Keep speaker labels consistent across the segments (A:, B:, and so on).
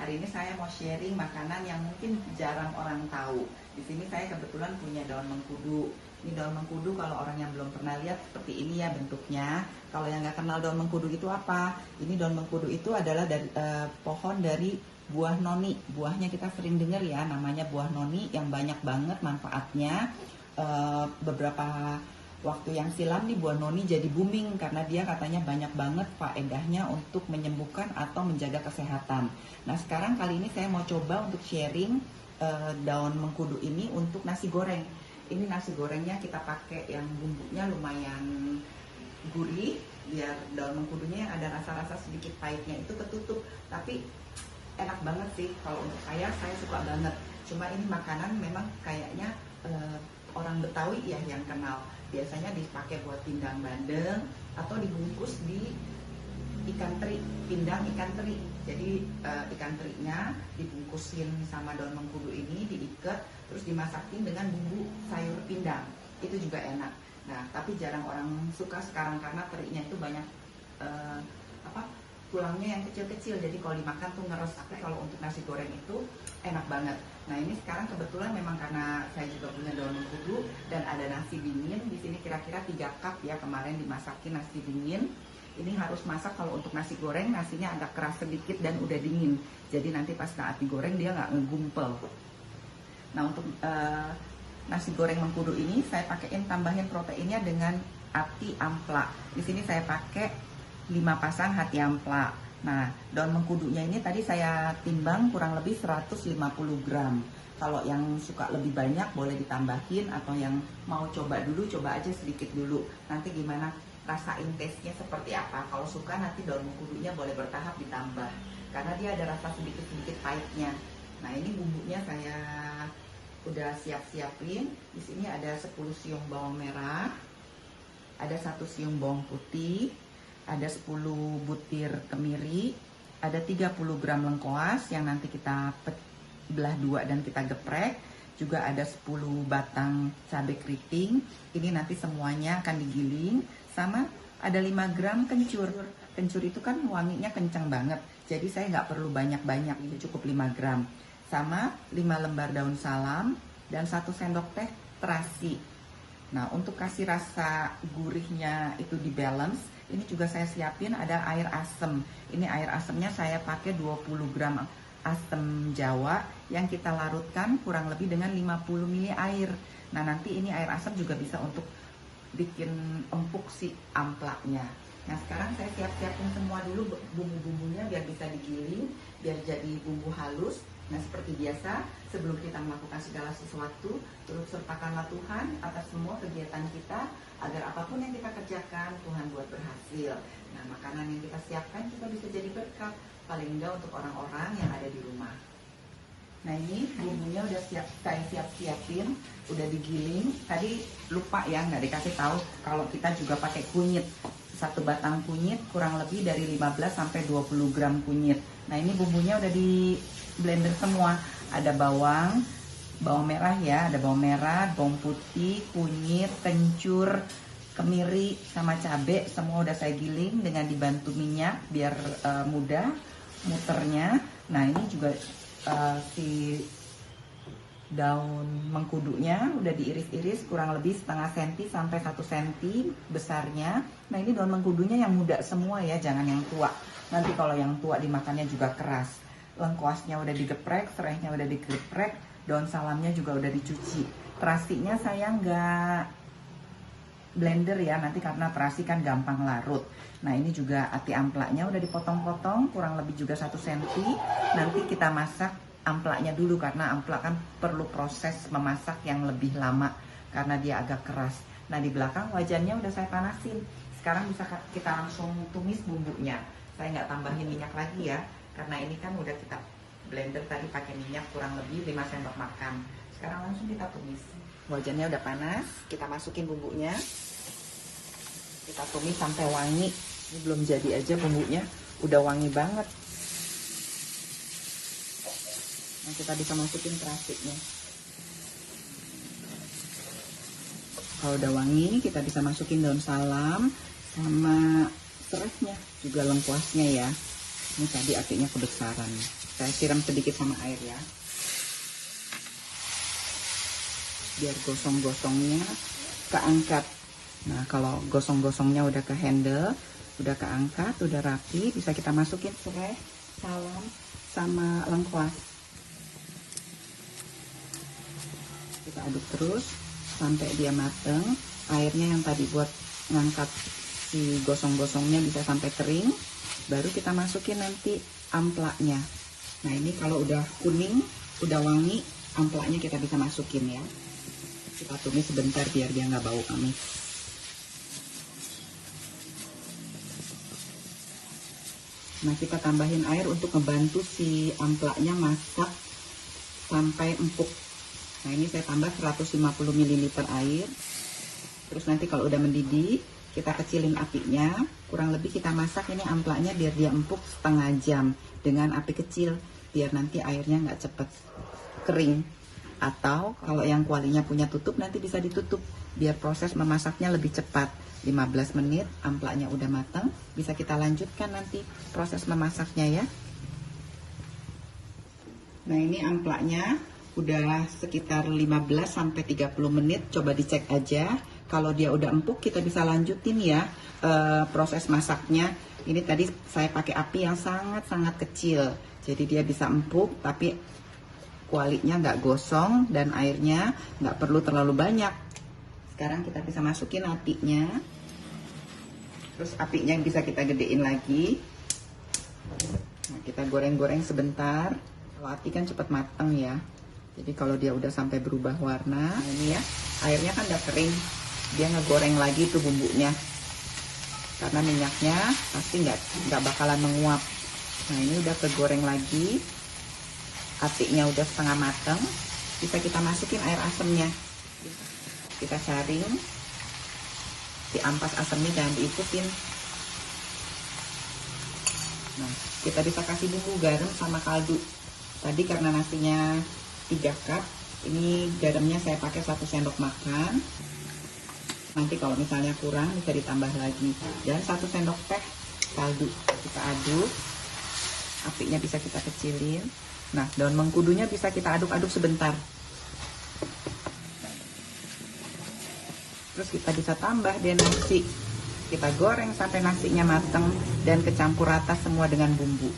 A: Hari ini saya mau sharing makanan yang mungkin jarang orang tahu. Di sini saya kebetulan punya daun mengkudu. Ini daun mengkudu, kalau orang yang belum pernah lihat seperti ini ya bentuknya. Kalau yang nggak kenal daun mengkudu itu apa? Ini daun mengkudu itu adalah dari pohon dari buah noni. Buahnya kita sering dengar ya, namanya buah noni yang banyak banget manfaatnya. Beberapa waktu yang silam nih buah noni jadi booming karena dia katanya banyak banget faedahnya untuk menyembuhkan atau menjaga kesehatan. Nah sekarang kali ini saya mau coba untuk sharing daun mengkudu ini untuk nasi goreng. Ini nasi gorengnya kita pakai yang bumbunya lumayan gurih, biar daun mengkudunya yang ada rasa-rasa sedikit pahitnya itu ketutup. Tapi enak banget sih, kalau untuk saya suka banget. Cuma ini makanan memang kayaknya orang Betawi ya yang kenal. Biasanya dipakai buat pindang bandeng atau dibungkus di ikan teri, pindang ikan teri. Jadi ikan terinya dibungkusin sama daun mengkudu ini, diikat, terus dimasakin dengan bumbu sayur pindang. Itu juga enak. Nah, tapi jarang orang suka sekarang karena terinya itu banyak tulangnya yang kecil-kecil, jadi kalau dimakan tuh ngeres. Tapi kalau untuk nasi goreng itu enak banget. Nah ini sekarang kebetulan memang karena saya juga punya daun mengkudu dan ada nasi dingin di sini kira-kira 3 cup ya, kemarin dimasakin nasi dingin. Ini harus masak kalau untuk nasi goreng, nasinya agak keras sedikit dan udah dingin. Jadi nanti pas saat digoreng dia nggak ngegumpel. Nah untuk nasi goreng mengkudu ini saya pakein tambahin proteinnya dengan ati ampla. Di sini saya pakai 5 pasang hati ampla. Nah, daun mengkudunya ini tadi saya timbang kurang lebih 150 gram. Kalau yang suka lebih banyak boleh ditambahin, atau yang mau coba dulu, coba aja sedikit dulu. Nanti gimana rasain taste-nya seperti apa. Kalau suka nanti daun mengkudunya boleh bertahap ditambah. Karena dia ada rasa sedikit-sedikit pahitnya. Nah, ini bumbunya saya udah siap-siapin. Di sini ada 10 siung bawang merah. Ada 1 siung bawang putih. Ada 10 butir kemiri, ada 30 gram lengkoas yang nanti kita belah 2 dan kita geprek. Juga ada 10 batang cabai keriting. Ini nanti semuanya akan digiling. Sama ada 5 gram kencur. Kencur itu kan wanginya kencang banget. Jadi saya nggak perlu banyak-banyak, ini cukup 5 gram. Sama 5 lembar daun salam dan 1 sendok teh terasi. Nah untuk kasih rasa gurihnya itu di balance, ini juga saya siapin ada air asem. Ini air asemnya saya pakai 20 gram asem jawa yang kita larutkan kurang lebih dengan 50 ml air. Nah nanti ini air asam juga bisa untuk bikin empuk si amplaknya. Nah sekarang saya siap-siapin semua dulu bumbu-bumbunya biar bisa digiling, biar jadi bumbu halus. Nah seperti biasa, sebelum kita melakukan segala sesuatu, turut sertakanlah Tuhan atas semua kegiatan kita, agar apapun yang kita kerjakan, Tuhan buat berhasil. Nah makanan yang kita siapkan juga bisa jadi berkat, paling enggak untuk orang-orang yang ada di rumah. Nah ini bumbunya udah saya siapin, udah digiling. Tadi lupa ya, nggak dikasih tahu kalau kita juga pakai kunyit. 1 batang kunyit kurang lebih dari 15-20 gram kunyit. Nah ini bumbunya udah di blender semua. Ada bawang merah ya, ada bawang merah, bawang putih, kunyit, kencur, kemiri, sama cabai. Semua udah saya giling dengan dibantu minyak biar mudah muternya. Nah ini juga si daun mengkudunya udah diiris-iris kurang lebih setengah senti sampai 1 senti besarnya. Nah ini daun mengkudunya yang muda semua ya, jangan yang tua. Nanti kalau yang tua dimakannya juga keras. Lengkuasnya udah digeprek, serainya udah digeprek, daun salamnya juga udah dicuci. Terasinya saya nggak blender ya, nanti karena terasi kan gampang larut. Nah ini juga ati amplaknya udah dipotong-potong kurang lebih juga 1 senti. Nanti kita masak amplaknya dulu karena amplak kan perlu proses memasak yang lebih lama karena dia agak keras. Nah di belakang wajannya udah saya panasin. Sekarang bisa kita langsung tumis bumbunya. Saya nggak tambahin minyak lagi ya, karena ini kan udah kita blender tadi pakai minyak kurang lebih 5 sendok makan. Sekarang langsung kita tumis. Wajannya udah panas, kita masukin bumbunya. Kita tumis sampai wangi. Ini belum jadi aja bumbunya, udah wangi banget. Nah kita bisa masukin terasinya. Kalau udah wangi, kita bisa masukin daun salam sama serehnya, juga lengkuasnya ya. Ini tadi apinya kebesaran. Kita Saya siram sedikit sama air ya, biar gosong-gosongnya keangkat. Nah, kalau gosong-gosongnya udah ke handle, udah keangkat, udah rapi, bisa kita masukin serai, salam, sama lengkuas. Kita aduk terus sampai dia mateng. Airnya yang tadi buat ngangkat si gosong-gosongnya bisa sampai kering. Baru kita masukin nanti amplaknya. Nah, ini kalau udah kuning, udah wangi, amplaknya kita bisa masukin ya. Kita tumis sebentar biar dia nggak bau amis. Nah, kita tambahin air untuk ngebantu si amplaknya masak sampai empuk. Nah, ini saya tambah 150 ml air. Terus nanti kalau udah mendidih, kita kecilin apinya. Kurang lebih kita masak ini amplaknya biar dia empuk setengah jam dengan api kecil, biar nanti airnya nggak cepet kering. Atau kalau yang kualinya punya tutup, nanti bisa ditutup biar proses memasaknya lebih cepat. 15 menit amplaknya udah matang, bisa kita lanjutkan nanti proses memasaknya ya. Nah, ini amplaknya udah sekitar 15-30 menit, coba dicek aja. Kalau dia udah empuk, kita bisa lanjutin ya proses masaknya. Ini tadi saya pakai api yang sangat-sangat kecil, jadi dia bisa empuk tapi kualinya nggak gosong dan airnya nggak perlu terlalu banyak. Sekarang kita bisa masukin apinya, terus apinya bisa kita gedein lagi. Nah, kita goreng-goreng sebentar. Kalau api kan cepat matang ya, jadi kalau dia udah sampai berubah warna, nah ini ya, airnya kan udah kering, dia ngegoreng lagi tuh bumbunya, karena minyaknya pasti nggak bakalan menguap. Nah, ini udah kegoreng lagi, apinya udah setengah matang, bisa kita masukin air asamnya. Kita saring, di ampas asamnya jangan diikutin. Nah, kita bisa kasih bumbu garam sama kaldu. Tadi karena nasinya 3 cup, ini garamnya saya pakai 1 sendok makan. Nanti kalau misalnya kurang bisa ditambah lagi. Dan 1 sendok teh kaldu. Kita aduk, apinya bisa kita kecilin. Nah, daun mengkudunya bisa kita aduk-aduk sebentar. Terus kita bisa tambah deh nasi. Kita goreng sampai nasinya matang dan kecampur rata semua dengan bumbu.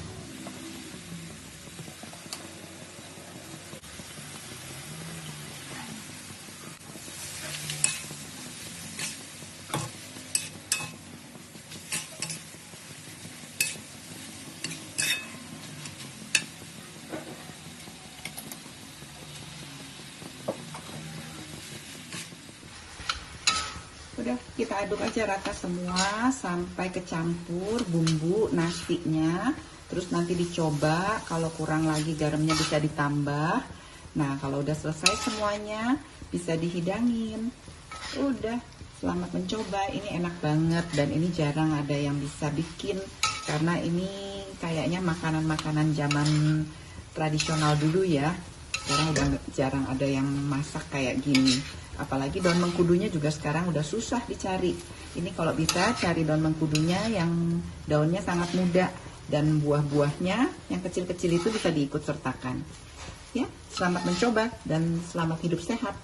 A: Udah, kita aduk aja rata semua sampai kecampur bumbu nasinya. Terus nanti dicoba, kalau kurang lagi garamnya bisa ditambah. Nah, kalau udah selesai semuanya bisa dihidangin. Udah, selamat mencoba. Ini enak banget dan ini jarang ada yang bisa bikin, karena ini kayaknya makanan-makanan zaman tradisional dulu ya. Sekarang udah jarang ada yang masak kayak gini. Apalagi daun mengkudunya juga sekarang udah susah dicari. Ini kalau bisa cari daun mengkudunya yang daunnya sangat muda dan buah-buahnya yang kecil-kecil itu bisa diikut sertakan. Ya, selamat mencoba dan selamat hidup sehat.